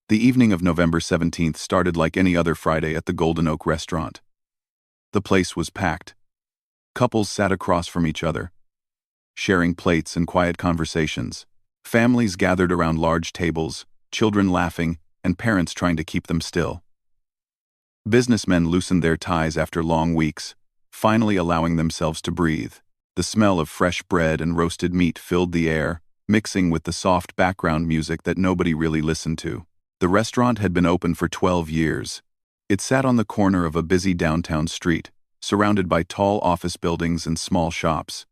The evening of November 17th started like any other Friday at the Golden Oak restaurant. The place was packed. Couples sat across from each other, sharing plates and quiet conversations. Families gathered around large tables, children laughing, and parents trying to keep them still. Businessmen loosened their ties after long weeks, finally allowing themselves to breathe. The smell of fresh bread and roasted meat filled the air, mixing with the soft background music that nobody really listened to. The restaurant had been open for 12 years. It sat on the corner of a busy downtown street, surrounded by tall office buildings and small shops.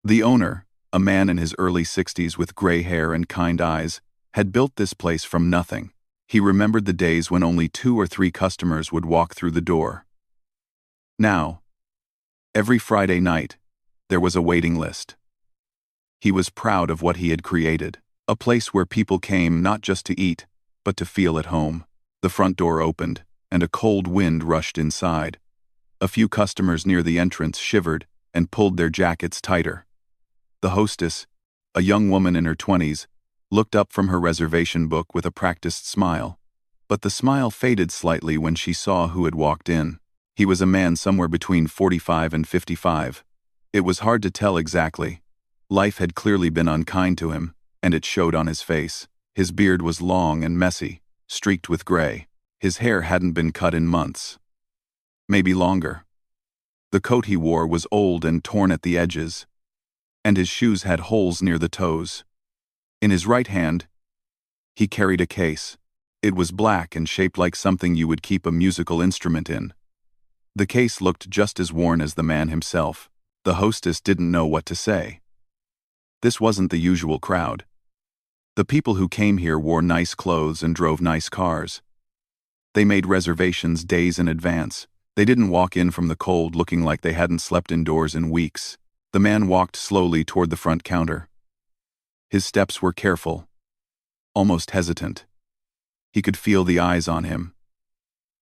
The owner, a man in his early 60s with gray hair and kind eyes, had built this place from nothing. He remembered the days when only 2 or 3 customers would walk through the door. Now, every Friday night, there was a waiting list. He was proud of what he had created, a place where people came not just to eat, but to feel at home. The front door opened, and a cold wind rushed inside. A few customers near the entrance shivered and pulled their jackets tighter. The hostess, a young woman in her 20s, looked up from her reservation book with a practiced smile. But the smile faded slightly when she saw who had walked in. He was a man somewhere between 45 and 55. It was hard to tell exactly. Life had clearly been unkind to him, and it showed on his face. His beard was long and messy, streaked with gray. His hair hadn't been cut in months. Maybe longer. The coat he wore was old and torn at the edges, and his shoes had holes near the toes. In his right hand, he carried a case. It was black and shaped like something you would keep a musical instrument in. The case looked just as worn as the man himself. The hostess didn't know what to say. This wasn't the usual crowd. The people who came here wore nice clothes and drove nice cars. They made reservations days in advance. They didn't walk in from the cold looking like they hadn't slept indoors in weeks. The man walked slowly toward the front counter. His steps were careful, almost hesitant. He could feel the eyes on him.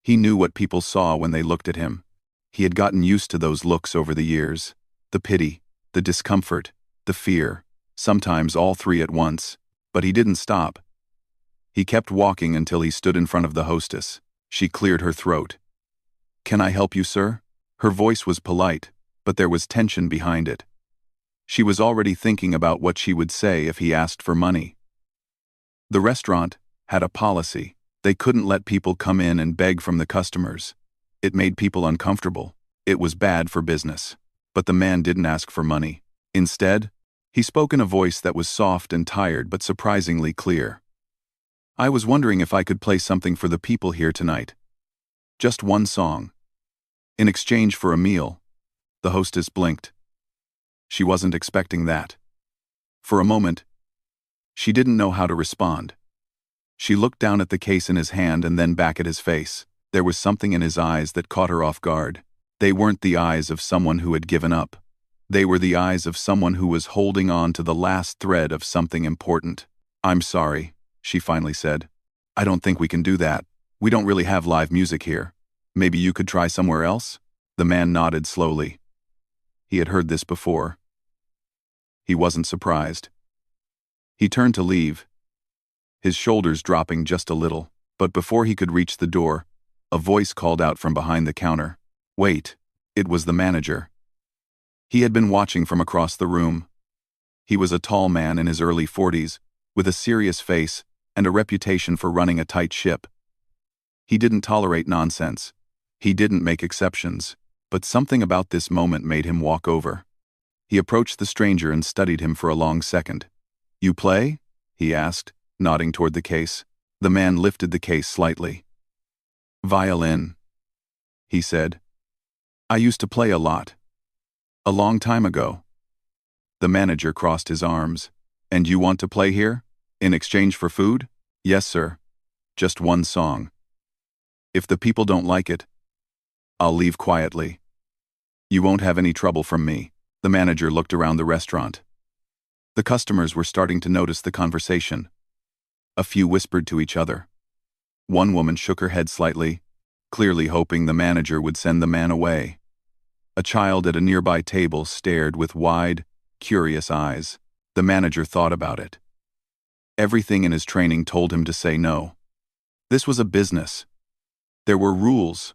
He knew what people saw when they looked at him. He had gotten used to those looks over the years. The pity, the discomfort, the fear, sometimes all three at once. But he didn't stop. He kept walking until he stood in front of the hostess. She cleared her throat. "Can I help you, sir?" Her voice was polite, but there was tension behind it. She was already thinking about what she would say if he asked for money. The restaurant had a policy. They couldn't let people come in and beg from the customers. It made people uncomfortable. It was bad for business. But the man didn't ask for money. Instead, he spoke in a voice that was soft and tired but surprisingly clear. "I was wondering if I could play something for the people here tonight. Just one song. In exchange for a meal." The hostess blinked. She wasn't expecting that. For a moment, she didn't know how to respond. She looked down at the case in his hand and then back at his face. There was something in his eyes that caught her off guard. They weren't the eyes of someone who had given up. They were the eyes of someone who was holding on to the last thread of something important. "I'm sorry," she finally said. "I don't think we can do that. We don't really have live music here. Maybe you could try somewhere else?" The man nodded slowly. He had heard this before. He wasn't surprised. He turned to leave, his shoulders dropping just a little, but before he could reach the door, a voice called out from behind the counter. "Wait." It was the manager. He had been watching from across the room. He was a tall man in his early 40s, with a serious face and a reputation for running a tight ship. He didn't tolerate nonsense. He didn't make exceptions, but something about this moment made him walk over. He approached the stranger and studied him for a long second. "You play?" he asked, nodding toward the case. The man lifted the case slightly. "Violin," he said. "I used to play a lot. A long time ago." The manager crossed his arms. "And you want to play here? In exchange for food?" "Yes, sir. Just one song. If the people don't like it, I'll leave quietly. You won't have any trouble from me." The manager looked around the restaurant. The customers were starting to notice the conversation. A few whispered to each other. One woman shook her head slightly, clearly hoping the manager would send the man away. A child at a nearby table stared with wide, curious eyes. The manager thought about it. Everything in his training told him to say no. This was a business. There were rules.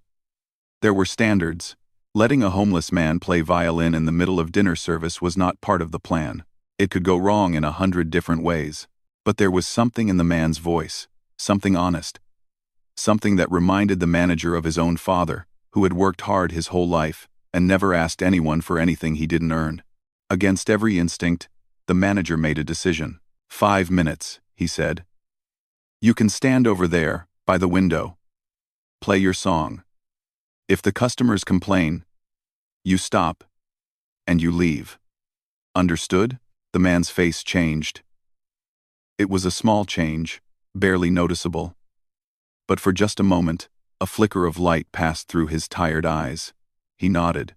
There were standards. Letting a homeless man play violin in the middle of dinner service was not part of the plan. It could go wrong in 100 different ways. But there was something in the man's voice, something honest, something that reminded the manager of his own father, who had worked hard his whole life and never asked anyone for anything he didn't earn. Against every instinct, the manager made a decision. 5 minutes, he said. You can stand over there, by the window. Play your song. If the customers complain, you stop, and you leave. Understood? The man's face changed. It was a small change, barely noticeable. But for just a moment, a flicker of light passed through his tired eyes. He nodded.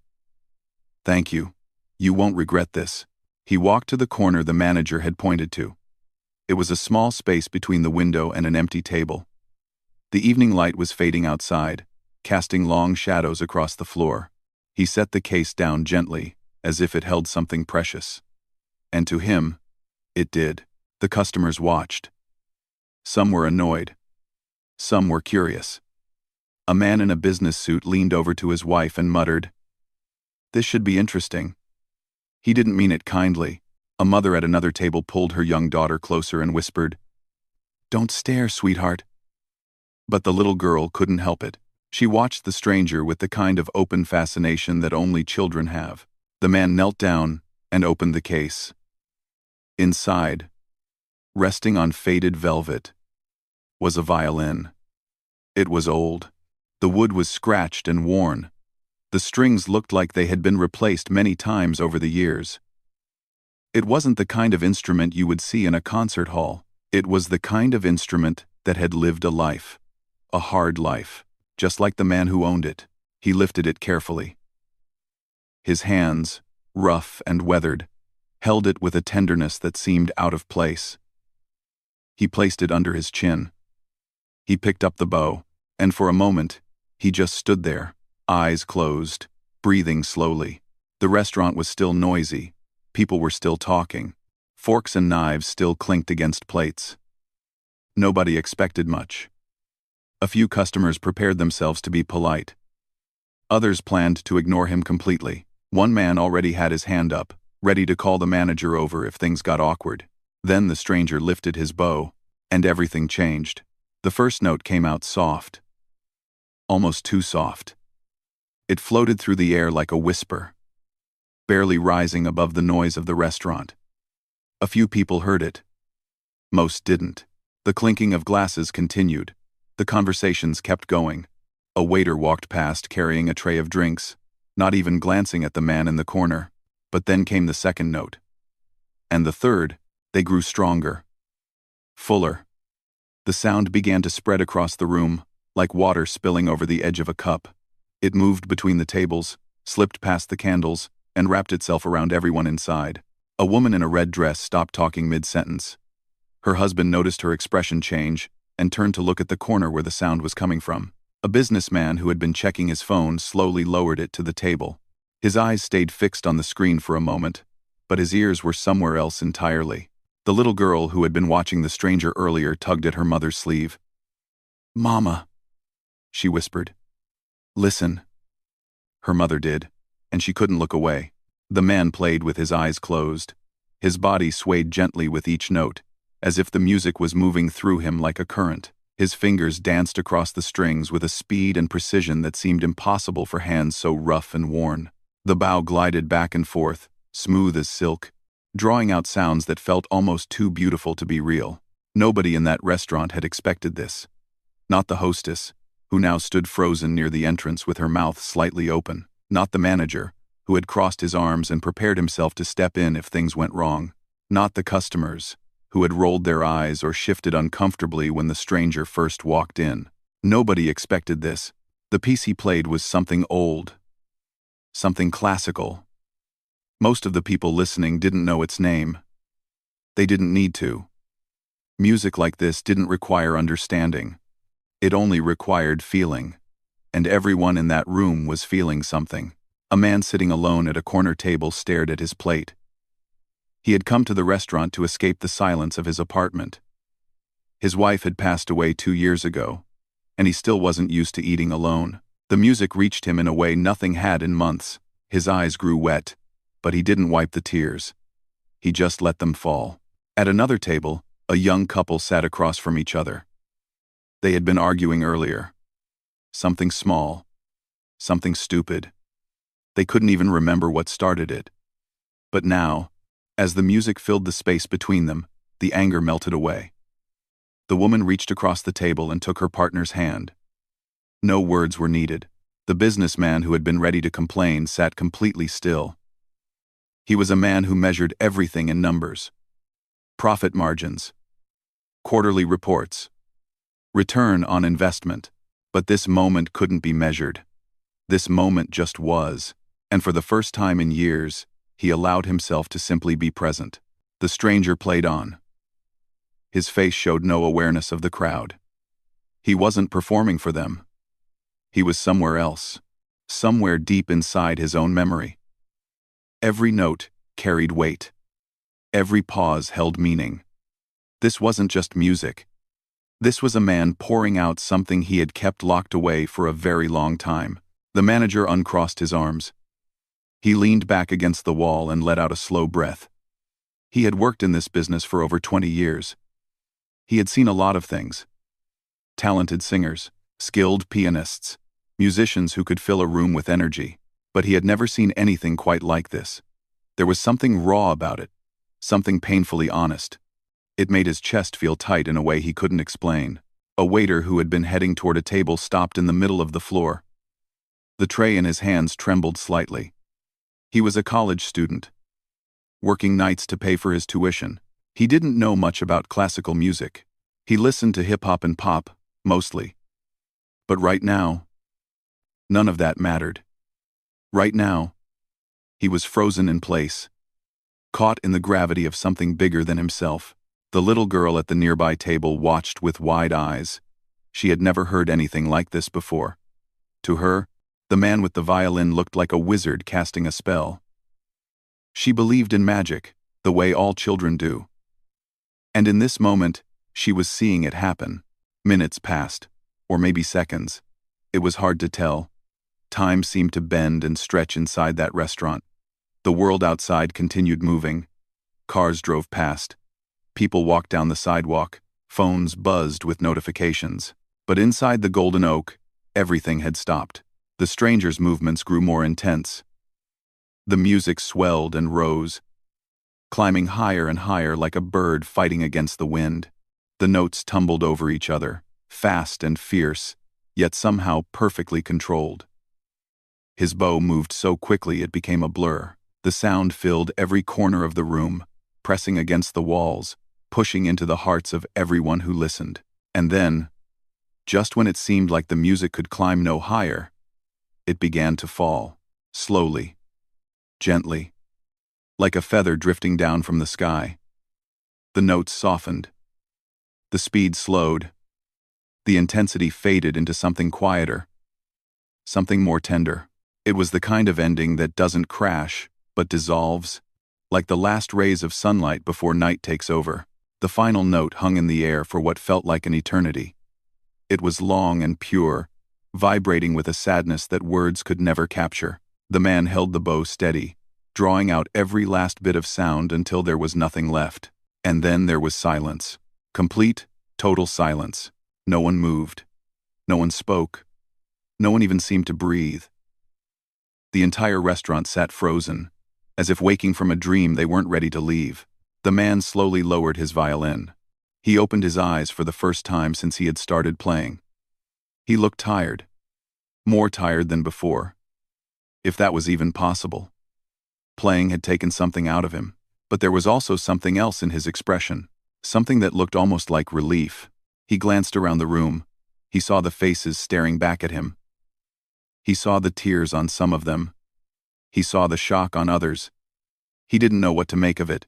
Thank you. You won't regret this. He walked to the corner the manager had pointed to. It was a small space between the window and an empty table. The evening light was fading outside, casting long shadows across the floor. He set the case down gently, as if it held something precious. And to him, it did. The customers watched. Some were annoyed. Some were curious. A man in a business suit leaned over to his wife and muttered, "This should be interesting." He didn't mean it kindly. A mother at another table pulled her young daughter closer and whispered, "Don't stare, sweetheart." But the little girl couldn't help it. She watched the stranger with the kind of open fascination that only children have. The man knelt down and opened the case. Inside, resting on faded velvet, was a violin. It was old. The wood was scratched and worn. The strings looked like they had been replaced many times over the years. It wasn't the kind of instrument you would see in a concert hall. It was the kind of instrument that had lived a life. A hard life, just like the man who owned it. He lifted it carefully. His hands, rough and weathered, held it with a tenderness that seemed out of place. He placed it under his chin. He picked up the bow, and for a moment, he just stood there, eyes closed, breathing slowly. The restaurant was still noisy. People were still talking. Forks and knives still clinked against plates. Nobody expected much. A few customers prepared themselves to be polite. Others planned to ignore him completely. One man already had his hand up, ready to call the manager over if things got awkward. Then the stranger lifted his bow, and everything changed. The first note came out soft. Almost too soft. It floated through the air like a whisper, barely rising above the noise of the restaurant. A few people heard it. Most didn't. The clinking of glasses continued. The conversations kept going. A waiter walked past carrying a tray of drinks, not even glancing at the man in the corner. But then came the second note. And the third. They grew stronger. Fuller. The sound began to spread across the room, like water spilling over the edge of a cup. It moved between the tables, slipped past the candles, and wrapped itself around everyone inside. A woman in a red dress stopped talking mid-sentence. Her husband noticed her expression change and turned to look at the corner where the sound was coming from. A businessman who had been checking his phone slowly lowered it to the table. His eyes stayed fixed on the screen for a moment, but his ears were somewhere else entirely. The little girl who had been watching the stranger earlier tugged at her mother's sleeve. "Mama," she whispered. "Listen." Her mother did, and she couldn't look away. The man played with his eyes closed. His body swayed gently with each note, as if the music was moving through him like a current. His fingers danced across the strings with a speed and precision that seemed impossible for hands so rough and worn. The bow glided back and forth, smooth as silk, drawing out sounds that felt almost too beautiful to be real. Nobody in that restaurant had expected this. Not the hostess, who now stood frozen near the entrance with her mouth slightly open. Not the manager, who had crossed his arms and prepared himself to step in if things went wrong. Not the customers, who had rolled their eyes or shifted uncomfortably when the stranger first walked in. Nobody expected this. The piece he played was something old, something classical. Most of the people listening didn't know its name. They didn't need to. Music like this didn't require understanding. It only required feeling. And everyone in that room was feeling something. A man sitting alone at a corner table stared at his plate. He had come to the restaurant to escape the silence of his apartment. His wife had passed away 2 years ago, and he still wasn't used to eating alone. The music reached him in a way nothing had in months. His eyes grew wet, but he didn't wipe the tears. He just let them fall. At another table, a young couple sat across from each other. They had been arguing earlier. Something small. Something stupid. They couldn't even remember what started it. But now, as the music filled the space between them, the anger melted away. The woman reached across the table and took her partner's hand. No words were needed. The businessman who had been ready to complain sat completely still. He was a man who measured everything in numbers. Profit margins. Quarterly reports. Return on investment. But this moment couldn't be measured. This moment just was, and for the first time in years, he allowed himself to simply be present. The stranger played on. His face showed no awareness of the crowd. He wasn't performing for them. He was somewhere else, somewhere deep inside his own memory. Every note carried weight. Every pause held meaning. This wasn't just music. This was a man pouring out something he had kept locked away for a very long time. The manager uncrossed his arms. He leaned back against the wall and let out a slow breath. He had worked in this business for over 20 years. He had seen a lot of things. Talented singers, skilled pianists, musicians who could fill a room with energy. But he had never seen anything quite like this. There was something raw about it, something painfully honest. It made his chest feel tight in a way he couldn't explain. A waiter who had been heading toward a table stopped in the middle of the floor. The tray in his hands trembled slightly. He was a college student, working nights to pay for his tuition. He didn't know much about classical music. He listened to hip-hop and pop, mostly. But right now, none of that mattered. Right now, he was frozen in place, caught in the gravity of something bigger than himself. The little girl at the nearby table watched with wide eyes. She had never heard anything like this before. To her, the man with the violin looked like a wizard casting a spell. She believed in magic, the way all children do. And in this moment, she was seeing it happen. Minutes passed, or maybe seconds. It was hard to tell. Time seemed to bend and stretch inside that restaurant. The world outside continued moving. Cars drove past. People walked down the sidewalk. Phones buzzed with notifications. But inside the Golden Oak, everything had stopped. The stranger's movements grew more intense. The music swelled and rose, climbing higher and higher like a bird fighting against the wind. The notes tumbled over each other, fast and fierce, yet somehow perfectly controlled. His bow moved so quickly it became a blur. The sound filled every corner of the room, pressing against the walls, pushing into the hearts of everyone who listened. And then, just when it seemed like the music could climb no higher, it began to fall, slowly, gently, like a feather drifting down from the sky. The notes softened. The speed slowed. The intensity faded into something quieter, something more tender. It was the kind of ending that doesn't crash, but dissolves, like the last rays of sunlight before night takes over. The final note hung in the air for what felt like an eternity. It was long and pure, vibrating with a sadness that words could never capture. The man held the bow steady, drawing out every last bit of sound until there was nothing left. And then there was silence. Complete, total silence. No one moved. No one spoke. No one even seemed to breathe. The entire restaurant sat frozen, as if waking from a dream they weren't ready to leave. The man slowly lowered his violin. He opened his eyes for the first time since he had started playing. He looked tired. More tired than before. If that was even possible. Playing had taken something out of him, but there was also something else in his expression. Something that looked almost like relief. He glanced around the room. He saw the faces staring back at him. He saw the tears on some of them. He saw the shock on others. He didn't know what to make of it.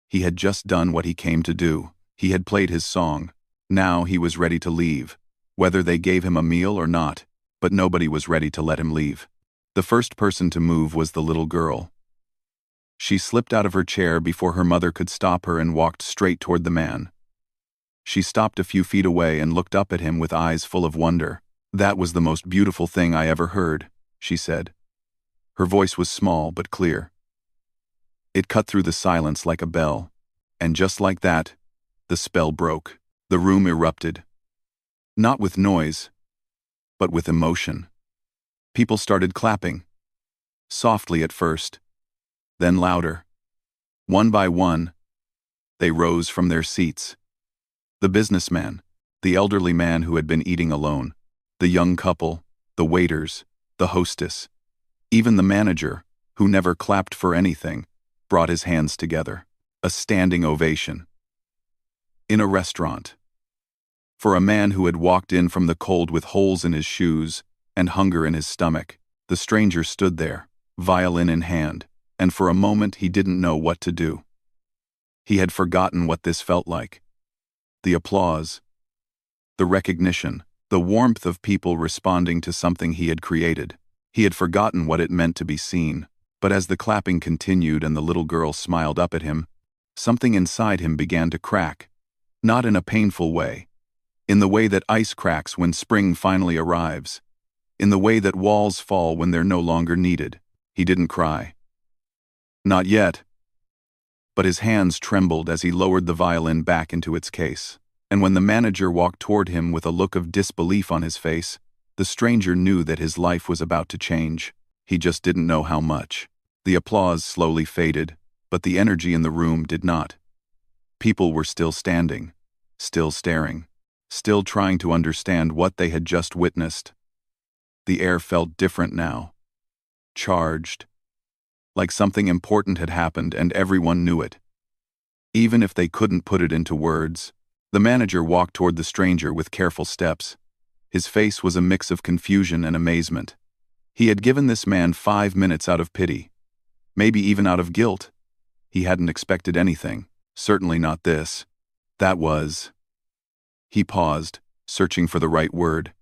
He had just done what he came to do. He had played his song. Now he was ready to leave, whether they gave him a meal or not, but nobody was ready to let him leave. The first person to move was the little girl. She slipped out of her chair before her mother could stop her and walked straight toward the man. She stopped a few feet away and looked up at him with eyes full of wonder. "That was the most beautiful thing I ever heard," she said. Her voice was small but clear. It cut through the silence like a bell. And just like that, the spell broke. The room erupted. Not with noise, but with emotion. People started clapping. Softly at first, then louder. One by one, they rose from their seats. The businessman, the elderly man who had been eating alone, the young couple, the waiters, the hostess, even the manager, who never clapped for anything, brought his hands together. A standing ovation. In a restaurant. For a man who had walked in from the cold with holes in his shoes and hunger in his stomach, the stranger stood there, violin in hand, and for a moment he didn't know what to do. He had forgotten what this felt like. The applause, the recognition, the warmth of people responding to something he had created. He had forgotten what it meant to be seen, but as the clapping continued and the little girl smiled up at him, something inside him began to crack, not in a painful way, in the way that ice cracks when spring finally arrives, in the way that walls fall when they're no longer needed. He didn't cry. Not yet. But his hands trembled as he lowered the violin back into its case. And when the manager walked toward him with a look of disbelief on his face, the stranger knew that his life was about to change. He just didn't know how much. The applause slowly faded, but the energy in the room did not. People were still standing, still staring, still trying to understand what they had just witnessed. The air felt different now. Charged. Like something important had happened and everyone knew it. Even if they couldn't put it into words. The manager walked toward the stranger with careful steps. His face was a mix of confusion and amazement. He had given this man 5 minutes out of pity. Maybe even out of guilt. He hadn't expected anything. Certainly not this. That was... He paused, searching for the right word.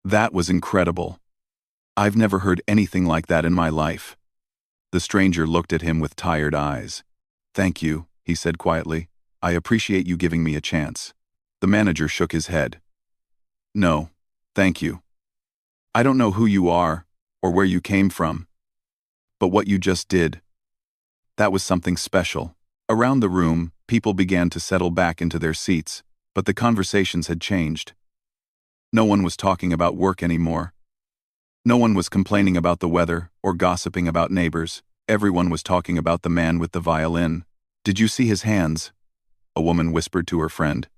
That was incredible. I've never heard anything like that in my life. The stranger looked at him with tired eyes. "Thank you," he said quietly. "I appreciate you giving me a chance." The manager shook his head. "No, thank you. I don't know who you are, or where you came from. But what you just did, that was something special." Around the room, people began to settle back into their seats, but the conversations had changed. No one was talking about work anymore. No one was complaining about the weather or gossiping about neighbors. Everyone was talking about the man with the violin. "Did you see his hands?" a woman whispered to her friend.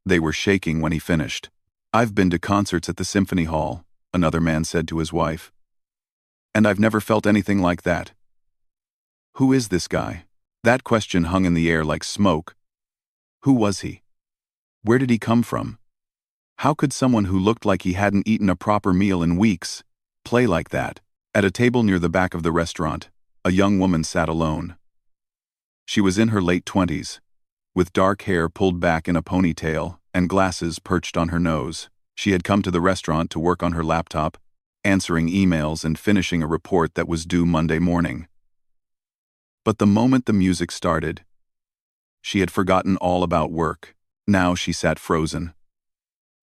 "They were shaking when he finished." "I've been to concerts at the Symphony Hall," another man said to his wife. "And I've never felt anything like that." Who is this guy? That question hung in the air like smoke. Who was he? Where did he come from? How could someone who looked like he hadn't eaten a proper meal in weeks play like that? At a table near the back of the restaurant, a young woman sat alone. She was in her late 20s, with dark hair pulled back in a ponytail and glasses perched on her nose. She had come to the restaurant to work on her laptop, answering emails and finishing a report that was due Monday morning. But the moment the music started, she had forgotten all about work. Now she sat frozen,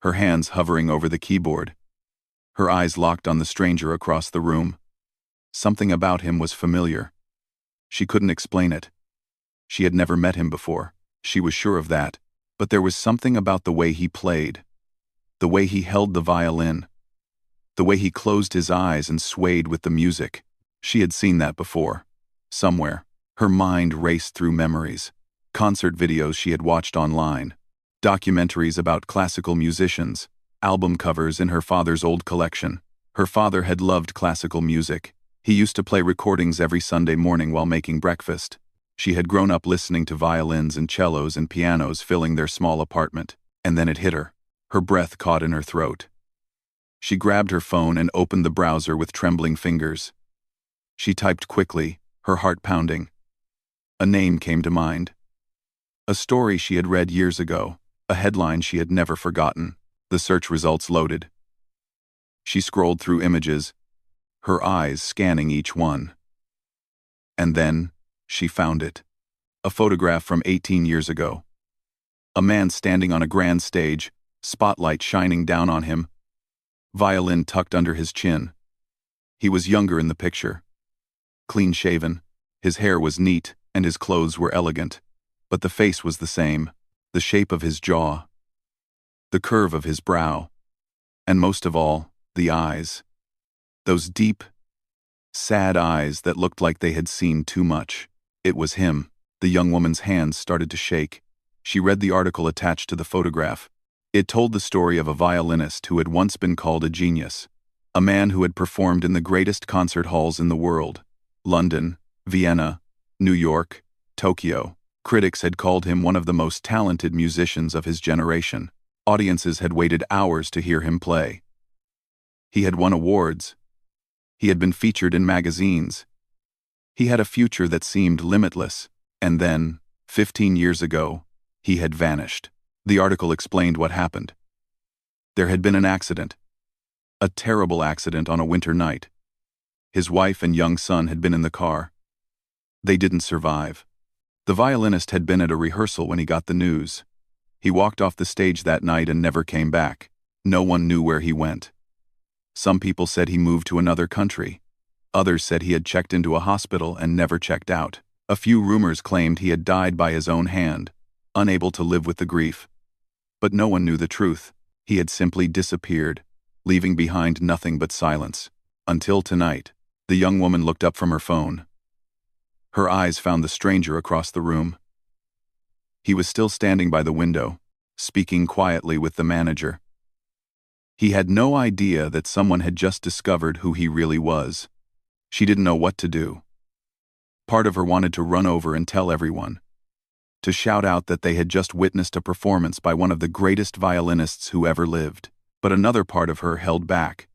her hands hovering over the keyboard, her eyes locked on the stranger across the room. Something about him was familiar. She couldn't explain it. She had never met him before, she was sure of that, but there was something about the way he played, the way he held the violin, the way he closed his eyes and swayed with the music. She had seen that before, somewhere. Her mind raced through memories, concert videos she had watched online, documentaries about classical musicians, album covers in her father's old collection. Her father had loved classical music. He used to play recordings every Sunday morning while making breakfast. She had grown up listening to violins and cellos and pianos filling their small apartment, and then it hit her. Her breath caught in her throat. She grabbed her phone and opened the browser with trembling fingers. She typed quickly, her heart pounding. A name came to mind. A story she had read years ago, a headline she had never forgotten. The search results loaded. She scrolled through images, her eyes scanning each one. And then, she found it. A photograph from 18 years ago. A man standing on a grand stage, spotlight shining down on him, violin tucked under his chin. He was younger in the picture. Clean-shaven, his hair was neat and his clothes were elegant, but the face was the same, the shape of his jaw, the curve of his brow, and most of all, the eyes. Those deep, sad eyes that looked like they had seen too much. It was him. The young woman's hands started to shake. She read the article attached to the photograph. It told the story of a violinist who had once been called a genius, a man who had performed in the greatest concert halls in the world: London, Vienna, New York, Tokyo. Critics had called him one of the most talented musicians of his generation. Audiences had waited hours to hear him play. He had won awards. He had been featured in magazines. He had a future that seemed limitless. And then, 15 years ago, he had vanished. The article explained what happened. There had been an accident. A terrible accident on a winter night. His wife and young son had been in the car. They didn't survive. The violinist had been at a rehearsal when he got the news. He walked off the stage that night and never came back. No one knew where he went. Some people said he moved to another country. Others said he had checked into a hospital and never checked out. A few rumors claimed he had died by his own hand, unable to live with the grief. But no one knew the truth. He had simply disappeared, leaving behind nothing but silence. Until tonight, the young woman looked up from her phone. Her eyes found the stranger across the room. He was still standing by the window, speaking quietly with the manager. He had no idea that someone had just discovered who he really was. She didn't know what to do. Part of her wanted to run over and tell everyone, to shout out that they had just witnessed a performance by one of the greatest violinists who ever lived. But another part of her held back.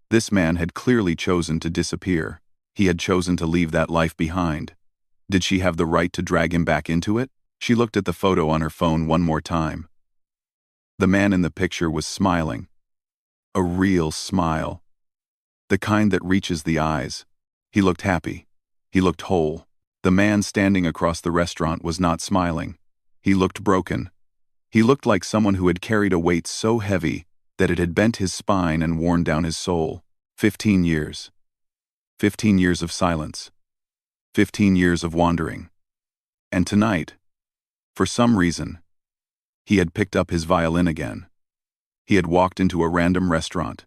This man had clearly chosen to disappear. He had chosen to leave that life behind. Did she have the right to drag him back into it? She looked at the photo on her phone one more time. The man in the picture was smiling. A real smile. The kind that reaches the eyes. He looked happy. He looked whole. The man standing across the restaurant was not smiling. He looked broken. He looked like someone who had carried a weight so heavy that it had bent his spine and worn down his soul. 15 years. 15 years of silence. 15 years of wandering. And tonight, for some reason, he had picked up his violin again. He had walked into a random restaurant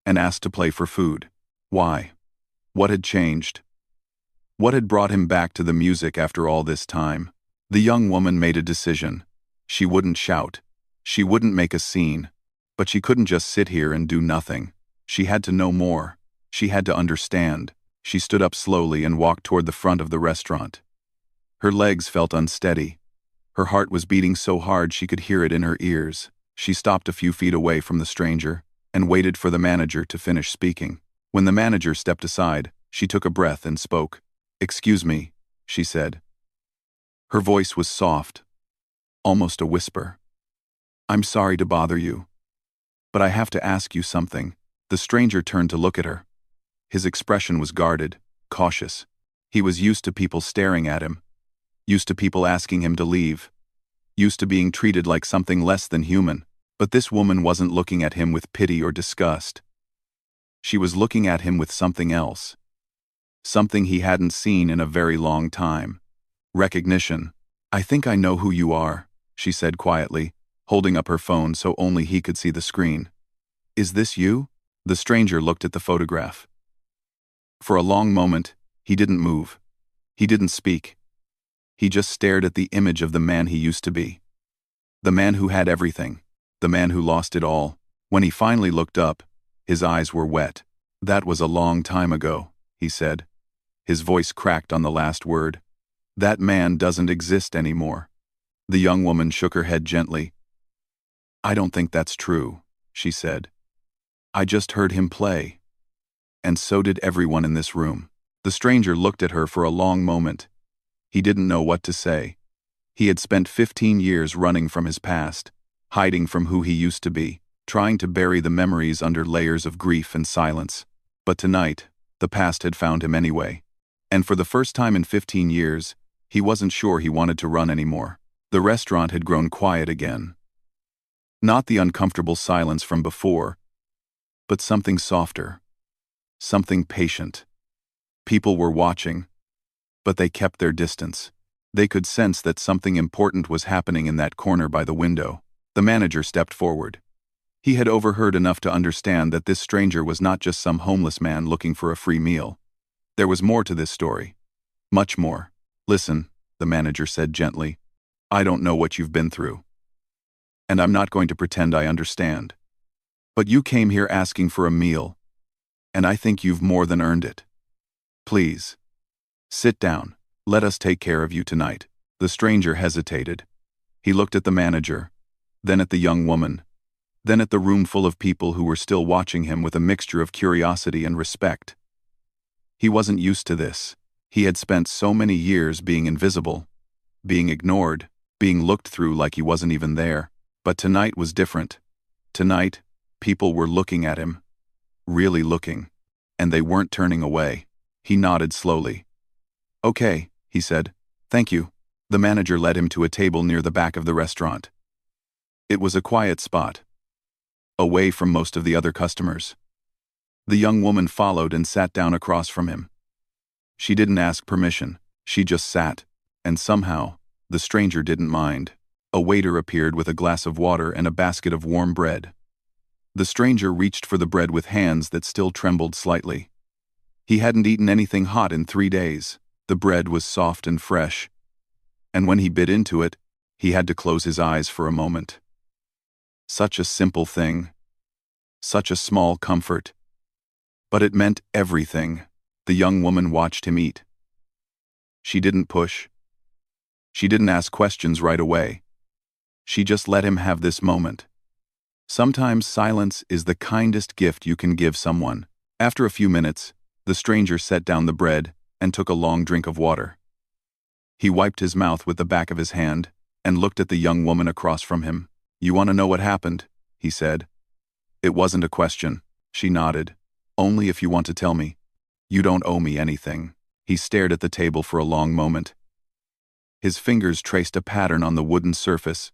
and asked to play for food. Why? What had changed? What had brought him back to the music after all this time? The young woman made a decision. She wouldn't shout. She wouldn't make a scene. But she couldn't just sit here and do nothing. She had to know more. She had to understand. She stood up slowly and walked toward the front of the restaurant. Her legs felt unsteady. Her heart was beating so hard she could hear it in her ears. She stopped a few feet away from the stranger and waited for the manager to finish speaking. When the manager stepped aside, she took a breath and spoke. "Excuse me," she said. Her voice was soft, almost a whisper. "I'm sorry to bother you, but I have to ask you something." The stranger turned to look at her. His expression was guarded, cautious. He was used to people staring at him, used to people asking him to leave, used to being treated like something less than human. But this woman wasn't looking at him with pity or disgust. She was looking at him with something else. Something he hadn't seen in a very long time. Recognition. "I think I know who you are," she said quietly, holding up her phone so only he could see the screen. "Is this you?" The stranger looked at the photograph. For a long moment, he didn't move. He didn't speak. He just stared at the image of the man he used to be. The man who had everything. The man who lost it all. When he finally looked up, his eyes were wet. "That was a long time ago," he said. His voice cracked on the last word. "That man doesn't exist anymore." The young woman shook her head gently. "I don't think that's true," she said. "I just heard him play. And so did everyone in this room." The stranger looked at her for a long moment. He didn't know what to say. He had spent 15 years running from his past, hiding from who he used to be, trying to bury the memories under layers of grief and silence. But tonight, the past had found him anyway. And for the first time in 15 years, he wasn't sure he wanted to run anymore. The restaurant had grown quiet again. Not the uncomfortable silence from before, but something softer, something patient. People were watching, but they kept their distance. They could sense that something important was happening in that corner by the window. The manager stepped forward. He had overheard enough to understand that this stranger was not just some homeless man looking for a free meal. There was more to this story. Much more. Listen, the manager said gently. I don't know what you've been through. And I'm not going to pretend I understand. But you came here asking for a meal, and I think you've more than earned it. Please. Sit down. Let us take care of you tonight. The stranger hesitated. He looked at the manager, then at the young woman, then at the room full of people who were still watching him with a mixture of curiosity and respect. He wasn't used to this. He had spent so many years being invisible, being ignored, being looked through like he wasn't even there. But tonight was different. Tonight, people were looking at him. Really looking. And they weren't turning away. He nodded slowly. Okay, he said. Thank you. The manager led him to a table near the back of the restaurant. It was a quiet spot, away from most of the other customers. The young woman followed and sat down across from him. She didn't ask permission, she just sat, and somehow, the stranger didn't mind. A waiter appeared with a glass of water and a basket of warm bread. The stranger reached for the bread with hands that still trembled slightly. He hadn't eaten anything hot in 3 days. The bread was soft and fresh, and when he bit into it, he had to close his eyes for a moment. Such a simple thing. Such a small comfort. But it meant everything. The young woman watched him eat. She didn't push. She didn't ask questions right away. She just let him have this moment. Sometimes silence is the kindest gift you can give someone. After a few minutes, the stranger set down the bread and took a long drink of water. He wiped his mouth with the back of his hand and looked at the young woman across from him. You want to know what happened? He said. It wasn't a question. She nodded. Only if you want to tell me. You don't owe me anything. He stared at the table for a long moment. His fingers traced a pattern on the wooden surface,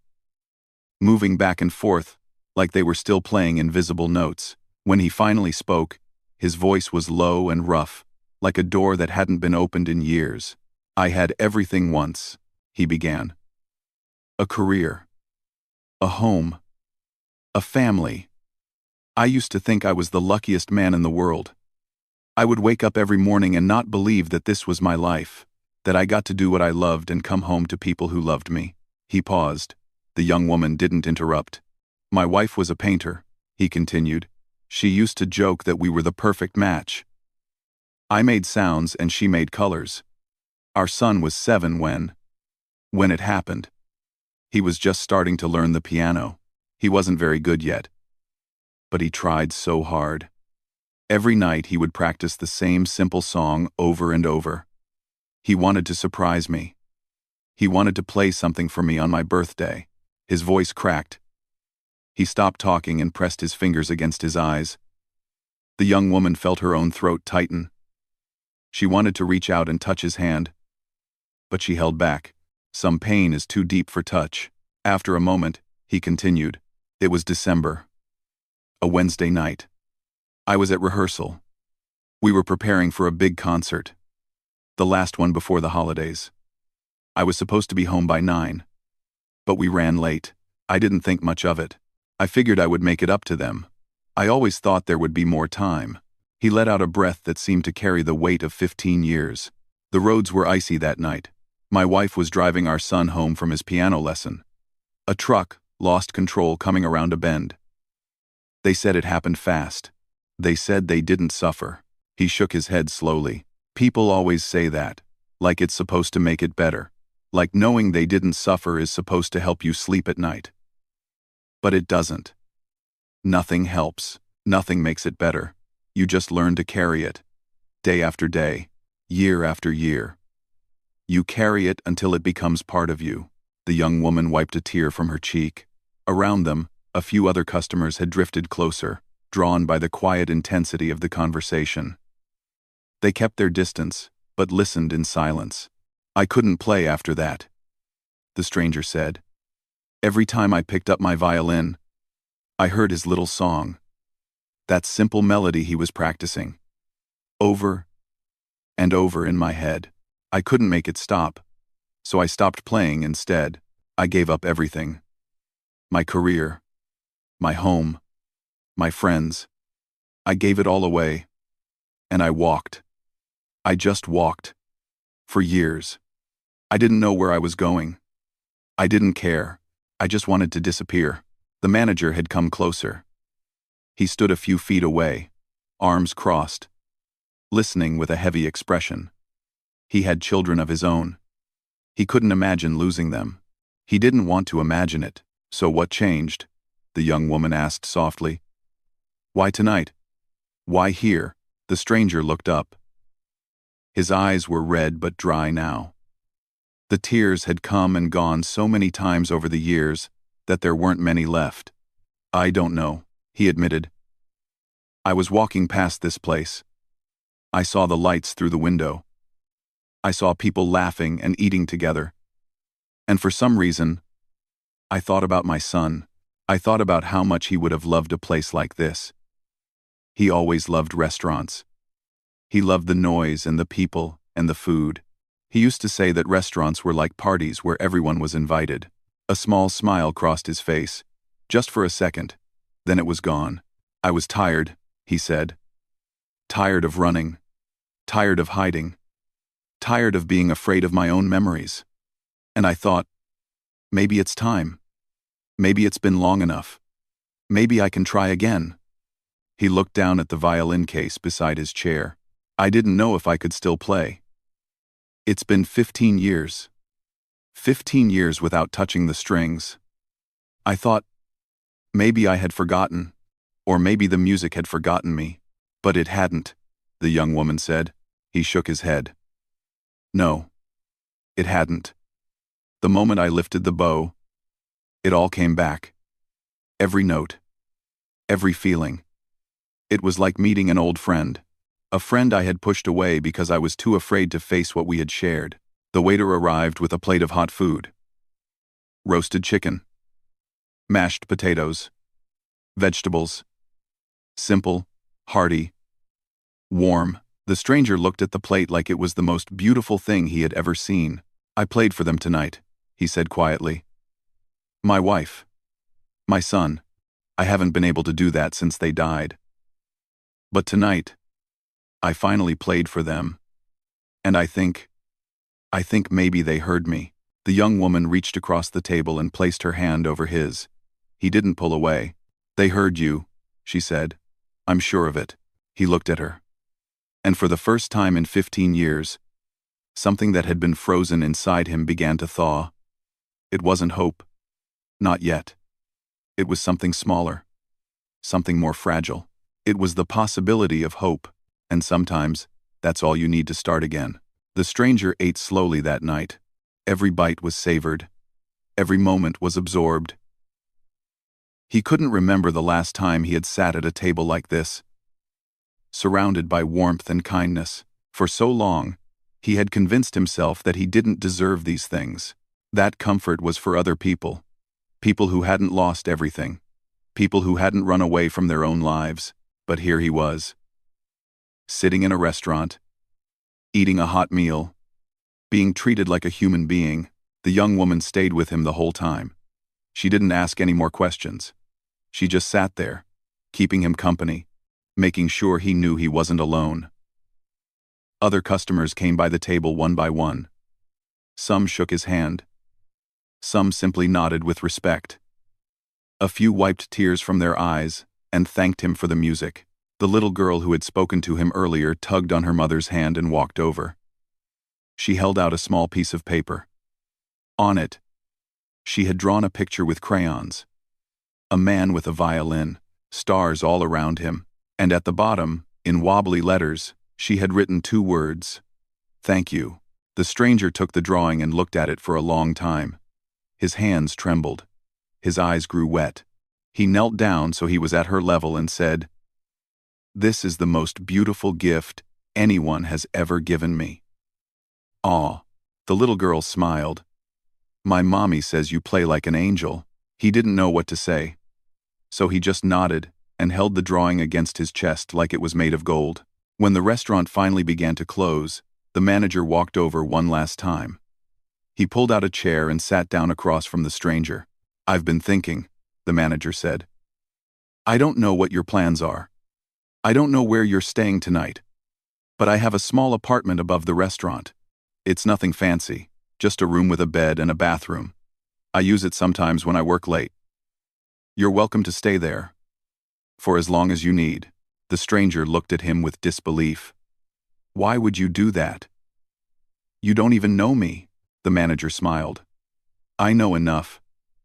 moving back and forth like they were still playing invisible notes. When he finally spoke, his voice was low and rough, like a door that hadn't been opened in years. I had everything once, he began. A career. A home. A family. I used to think I was the luckiest man in the world. I would wake up every morning and not believe that this was my life, that I got to do what I loved and come home to people who loved me. He paused. The young woman didn't interrupt. My wife was a painter, he continued. She used to joke that we were the perfect match. I made sounds and she made colors. Our son was 7 when it happened. He was just starting to learn the piano. He wasn't very good yet. But he tried so hard. Every night he would practice the same simple song over and over. He wanted to surprise me. He wanted to play something for me on my birthday. His voice cracked. He stopped talking and pressed his fingers against his eyes. The young woman felt her own throat tighten. She wanted to reach out and touch his hand, but she held back. Some pain is too deep for touch. After a moment, he continued. It was December. A Wednesday night. I was at rehearsal. We were preparing for a big concert. The last one before the holidays. I was supposed to be home by 9. But we ran late. I didn't think much of it. I figured I would make it up to them. I always thought there would be more time. He let out a breath that seemed to carry the weight of 15 years. The roads were icy that night. My wife was driving our son home from his piano lesson. A truck lost control coming around a bend. They said it happened fast. They said they didn't suffer. He shook his head slowly. People always say that, like it's supposed to make it better. Like knowing they didn't suffer is supposed to help you sleep at night. But it doesn't. Nothing helps. Nothing makes it better. You just learn to carry it. Day after day. Year after year. You carry it until it becomes part of you. The young woman wiped a tear from her cheek. Around them, a few other customers had drifted closer, drawn by the quiet intensity of the conversation. They kept their distance, but listened in silence. I couldn't play after that. the stranger said. Every time I picked up my violin, I heard his little song, that simple melody he was practicing, over and over in my head. I couldn't make it stop, so I stopped playing instead. I gave up everything. My career, my home, my friends. I gave it all away. And I walked. I just walked. For years. I didn't know where I was going. I didn't care. I just wanted to disappear. The manager had come closer. He stood a few feet away, arms crossed, listening with a heavy expression. He had children of his own. He couldn't imagine losing them. He didn't want to imagine it. So what changed? The young woman asked softly. Why tonight? Why here? The stranger looked up. His eyes were red but dry now. The tears had come and gone so many times over the years that there weren't many left. I don't know, he admitted. I was walking past this place. I saw the lights through the window. I saw people laughing and eating together. And for some reason, I thought about my son. I thought about how much he would have loved a place like this. He always loved restaurants. He loved the noise and the people and the food. He used to say that restaurants were like parties where everyone was invited. A small smile crossed his face, just for a second. Then it was gone. I was tired, he said. Tired of running. Tired of hiding. Tired of being afraid of my own memories. And I thought, maybe it's time. Maybe it's been long enough. Maybe I can try again. He looked down at the violin case beside his chair. I didn't know if I could still play. It's been 15 years. 15 years without touching the strings. I thought, maybe I had forgotten, or maybe the music had forgotten me. But it hadn't, the young woman said. He shook his head. No, it hadn't. The moment I lifted the bow, it all came back. Every note. Every feeling. It was like meeting an old friend. A friend I had pushed away because I was too afraid to face what we had shared. The waiter arrived with a plate of hot food. Roasted chicken. Mashed potatoes. Vegetables. Simple, hearty, warm. The stranger looked at the plate like it was the most beautiful thing he had ever seen. I played for them tonight, he said quietly. My wife. My son. I haven't been able to do that since they died. But tonight, I finally played for them. And I think maybe they heard me. The young woman reached across the table and placed her hand over his. He didn't pull away. They heard you, she said. I'm sure of it. He looked at her. And for the first time in 15 years, something that had been frozen inside him began to thaw. It wasn't hope. Not yet. It was something smaller. Something more fragile. It was the possibility of hope. And sometimes, that's all you need to start again. The stranger ate slowly that night. Every bite was savored. Every moment was absorbed. He couldn't remember the last time he had sat at a table like this, surrounded by warmth and kindness. For so long, he had convinced himself that he didn't deserve these things. That comfort was for other people. People who hadn't lost everything. People who hadn't run away from their own lives. But here he was, sitting in a restaurant, eating a hot meal, being treated like a human being. The young woman stayed with him the whole time. She didn't ask any more questions. She just sat there, keeping him company, making sure he knew he wasn't alone. Other customers came by the table one by one. Some shook his hand. Some simply nodded with respect. A few wiped tears from their eyes and thanked him for the music. The little girl who had spoken to him earlier tugged on her mother's hand and walked over. She held out a small piece of paper. On it, she had drawn a picture with crayons. A man with a violin, stars all around him, and at the bottom, in wobbly letters, she had written 2 words. Thank you. The stranger took the drawing and looked at it for a long time. His hands trembled. His eyes grew wet. He knelt down so he was at her level and said, "This is the most beautiful gift anyone has ever given me." Aw. The little girl smiled. My mommy says you play like an angel." He didn't know what to say, so he just nodded and held the drawing against his chest like it was made of gold. When the restaurant finally began to close, the manager walked over one last time. He pulled out a chair and sat down across from the stranger. "I've been thinking," the manager said. "I don't know what your plans are. I don't know where you're staying tonight. But I have a small apartment above the restaurant. It's nothing fancy, just a room with a bed and a bathroom. I use it sometimes when I work late. You're welcome to stay there. For as long as you need." The stranger looked at him with disbelief. "Why would you do that?" "You don't even know me," the manager smiled. "I know enough.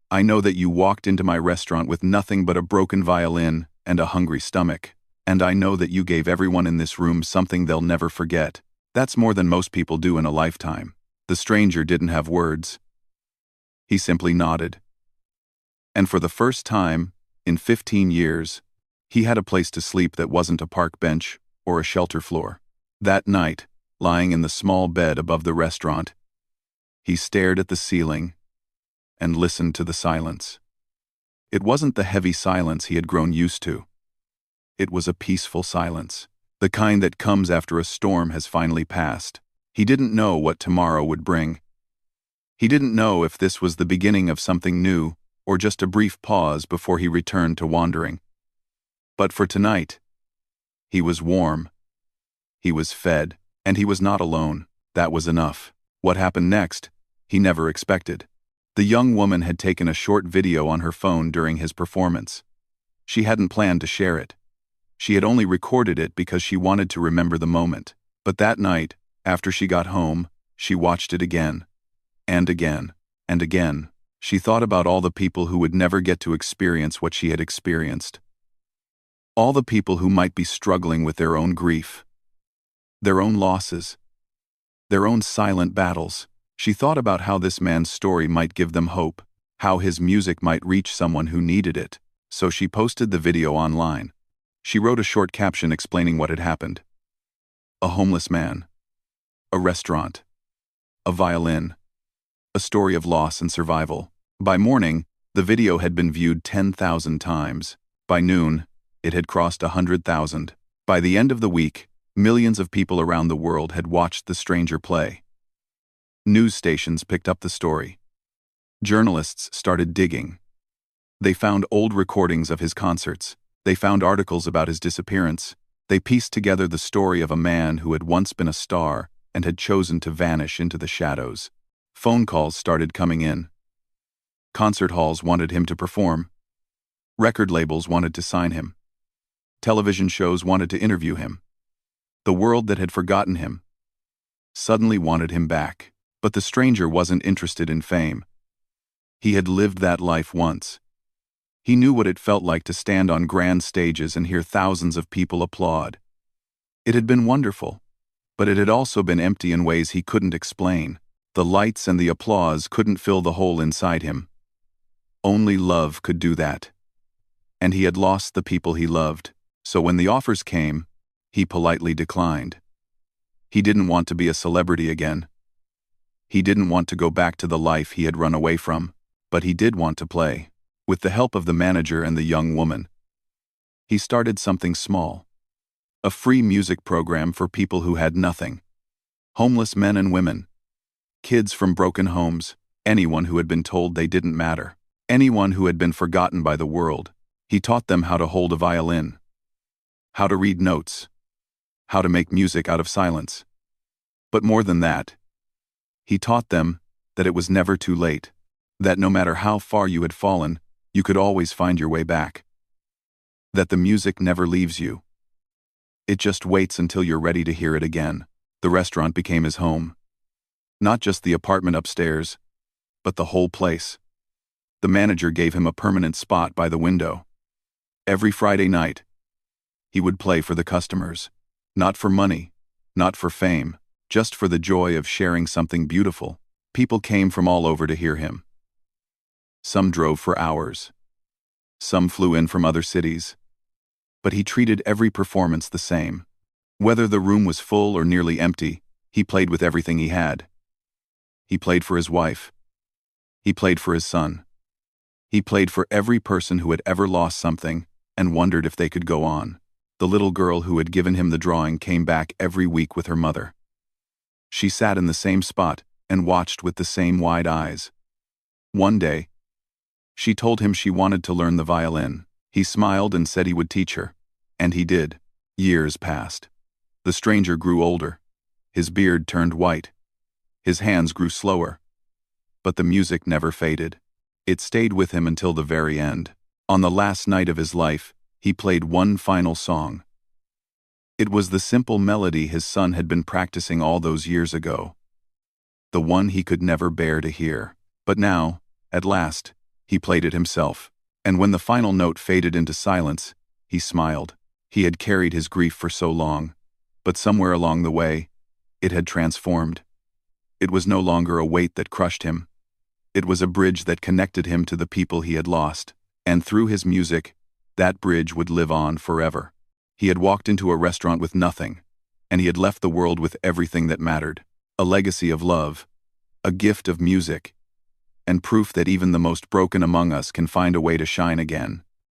I know that you walked into my restaurant with nothing but a broken violin and a hungry stomach. And I know that you gave everyone in this room something they'll never forget. That's more than most people do in a lifetime." The stranger didn't have words. He simply nodded. And for the first time, in 15 years, he had a place to sleep that wasn't a park bench or a shelter floor. That night, lying in the small bed above the restaurant, he stared at the ceiling and listened to the silence. It wasn't the heavy silence he had grown used to. It was a peaceful silence, the kind that comes after a storm has finally passed. He didn't know what tomorrow would bring. He didn't know if this was the beginning of something new or just a brief pause before he returned to wandering. But for tonight, he was warm, he was fed, and he was not alone. That was enough. What happened next, he never expected. The young woman had taken a short video on her phone during his performance. She hadn't planned to share it. She had only recorded it because she wanted to remember the moment. But that night, after she got home, she watched it again, and again, and again. She thought about all the people who would never get to experience what she had experienced. All the people who might be struggling with their own grief, their own losses, their own silent battles. She thought about how this man's story might give them hope, how his music might reach someone who needed it. So she posted the video online. She wrote a short caption explaining what had happened. A homeless man, a restaurant, a violin, a story of loss and survival. By morning, the video had been viewed 10,000 times. By noon, it had crossed 100,000. By the end of the week, millions of people around the world had watched the stranger play. News stations picked up the story. Journalists started digging. They found old recordings of his concerts. They found articles about his disappearance. They pieced together the story of a man who had once been a star and had chosen to vanish into the shadows. Phone calls started coming in. Concert halls wanted him to perform. Record labels wanted to sign him. Television shows wanted to interview him. The world that had forgotten him suddenly wanted him back. But the stranger wasn't interested in fame. He had lived that life once. He knew what it felt like to stand on grand stages and hear thousands of people applaud. It had been wonderful, but it had also been empty in ways he couldn't explain. The lights and the applause couldn't fill the hole inside him. Only love could do that. And he had lost the people he loved, so when the offers came, he politely declined. He didn't want to be a celebrity again. He didn't want to go back to the life he had run away from, but he did want to play. With the help of the manager and the young woman, he started something small. A free music program for people who had nothing. Homeless men and women. Kids from broken homes. Anyone who had been told they didn't matter. Anyone who had been forgotten by the world. He taught them how to hold a violin. How to read notes. How to make music out of silence. But more than that, he taught them that it was never too late. That no matter how far you had fallen, you could always find your way back. That the music never leaves you. It just waits until you're ready to hear it again. The restaurant became his home. Not just the apartment upstairs, but the whole place. The manager gave him a permanent spot by the window. Every Friday night, he would play for the customers. Not for money, not for fame, just for the joy of sharing something beautiful. People came from all over to hear him. Some drove for hours. Some flew in from other cities. But he treated every performance the same. Whether the room was full or nearly empty, he played with everything he had. He played for his wife. He played for his son. He played for every person who had ever lost something and wondered if they could go on. The little girl who had given him the drawing came back every week with her mother. She sat in the same spot and watched with the same wide eyes. One day, she told him she wanted to learn the violin. He smiled and said he would teach her. And he did. Years passed. The stranger grew older. His beard turned white. His hands grew slower. But the music never faded. It stayed with him until the very end. On the last night of his life, he played one final song. It was the simple melody his son had been practicing all those years ago. The one he could never bear to hear. But now, at last, he played it himself. And when the final note faded into silence, he smiled. He had carried his grief for so long, but somewhere along the way, it had transformed. It was no longer a weight that crushed him. It was a bridge that connected him to the people he had lost. And through his music, that bridge would live on forever. He had walked into a restaurant with nothing, and he had left the world with everything that mattered. A legacy of love, a gift of music, and proof that even the most broken among us can find a way to shine again.